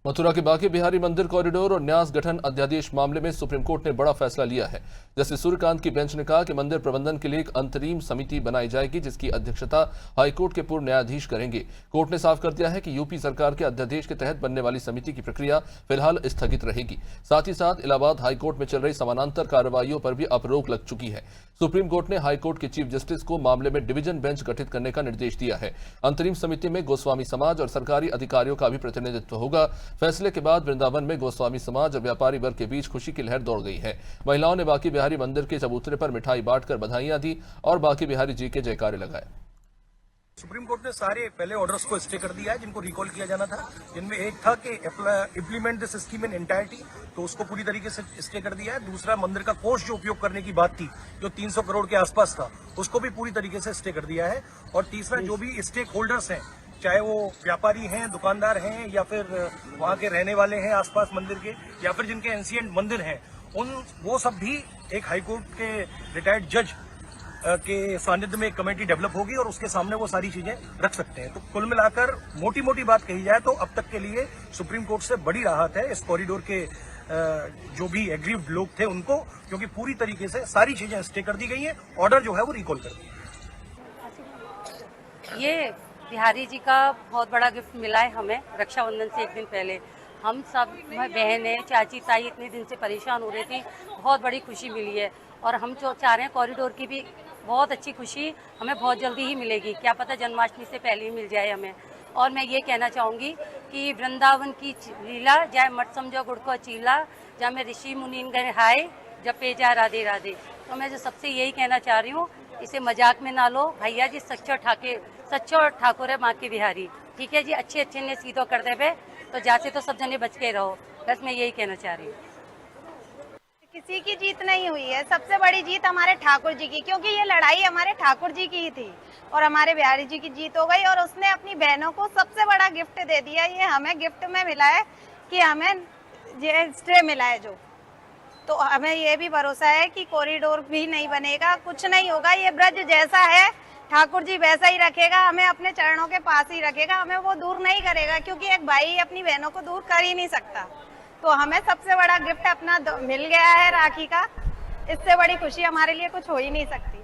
मथुरा के बांके बिहारी मंदिर कॉरिडोर और न्यास गठन अध्यादेश मामले में सुप्रीम कोर्ट ने बड़ा फैसला लिया है। जस्टिस सूर्यकांत की बेंच ने कहा कि मंदिर प्रबंधन के लिए एक अंतरिम समिति बनाई जाएगी, जिसकी अध्यक्षता हाईकोर्ट के पूर्व न्यायाधीश करेंगे। कोर्ट ने साफ कर दिया है कि यूपी सरकार के अध्यादेश के तहत बनने वाली समिति की प्रक्रिया फिलहाल स्थगित रहेगी। साथ ही साथ इलाहाबाद हाईकोर्ट में चल रही समानांतर कार्रवाइयों पर भी अब रोक लग चुकी है। सुप्रीम कोर्ट ने हाईकोर्ट के चीफ जस्टिस को मामले में डिवीजन बेंच गठित करने का निर्देश दिया है। अंतरिम समिति में गोस्वामी समाज और सरकारी अधिकारियों का भी प्रतिनिधित्व होगा। फैसले के बाद वृंदावन में गोस्वामी समाज और व्यापारी वर्ग के बीच खुशी की लहर दौड़ गई है। महिलाओं ने बांके बिहारी मंदिर के चबूतरे पर मिठाई बांटकर बधाइयां दी और बांके बिहारी जी के जयकारे लगाए। सुप्रीम कोर्ट ने सारे पहले ऑर्डर्स को स्टे कर दिया है जिनको रिकॉल किया जाना था, जिनमें एक था कि implement this scheme in entirety, तो उसको पूरी तरीके से स्टे कर दिया है। दूसरा, मंदिर का कोष जो उपयोग करने की बात थी, जो 300 करोड़ के आसपास था, उसको भी पूरी तरीके से स्टे कर दिया है। और तीसरा, जो भी स्टेक होल्डर्स हैं, चाहे वो व्यापारी हैं, दुकानदार हैं, या फिर वहां के रहने वाले हैं आसपास मंदिर के, या फिर जिनके एंशिएंट मंदिर हैं, वो सब भी एक हाईकोर्ट के रिटायर्ड जज के सानिध्य में एक कमेटी डेवलप होगी और उसके सामने वो सारी चीजें रख सकते हैं। तो कुल मिलाकर मोटी मोटी बात कही जाए तो अब तक के लिए सुप्रीम कोर्ट से बड़ी राहत है इस कॉरिडोर के जो भी एग्रीव्ड लोग थे उनको, क्योंकि पूरी तरीके से सारी चीजें स्टे कर दी गई हैं। ऑर्डर जो है वो रिकॉल कर दिया। ये बिहारी जी का बहुत बड़ा गिफ्ट मिला है हमें रक्षाबंधन से एक दिन पहले। हम सब बहनें, चाची ताई इतने दिन से परेशान हो रहे थे, बहुत बड़ी खुशी मिली है। और हम जो चाह रहे हैं कॉरिडोर की भी बहुत अच्छी खुशी हमें बहुत जल्दी ही मिलेगी, क्या पता जन्माष्टमी से पहले ही मिल जाए हमें। और मैं ये कहना चाहूँगी कि वृंदावन की लीला जाए मत समझो गुड़ को चीला, जहाँ में ऋषि मुनीन गए हाय जपे जा राधे राधे। तो मैं जो सबसे यही कहना चाह रही हूँ, इसे मजाक में ना लो भैया जी, सच्चो ठाकुर है बांके बिहारी, ठीक है जी। अच्छे ने सीधो कर देवे तो जाते तो सब जने बच के रहो, बस मैं यही कहना चाह रही हूँ। किसी की जीत नहीं हुई है, सबसे बड़ी जीत हमारे ठाकुर जी की, क्योंकि ये लड़ाई हमारे ठाकुर जी की ही थी और हमारे बिहारी जी की जीत हो गई। और उसने अपनी बहनों को सबसे बड़ा गिफ्ट दे दिया। ये हमें गिफ्ट में मिला है कि हमें ये स्टे मिला है जो, तो हमें ये भी भरोसा है कि कॉरिडोर भी नहीं बनेगा, कुछ नहीं होगा। ये ब्रज जैसा है ठाकुर जी वैसा ही रखेगा, हमें अपने चरणों के पास ही रखेगा, हमें वो दूर नहीं करेगा, क्योंकि एक भाई अपनी बहनों को दूर कर ही नहीं सकता। तो हमें सबसे बड़ा गिफ्ट अपना मिल गया है राखी का, इससे बड़ी खुशी हमारे लिए कुछ हो ही नहीं सकती।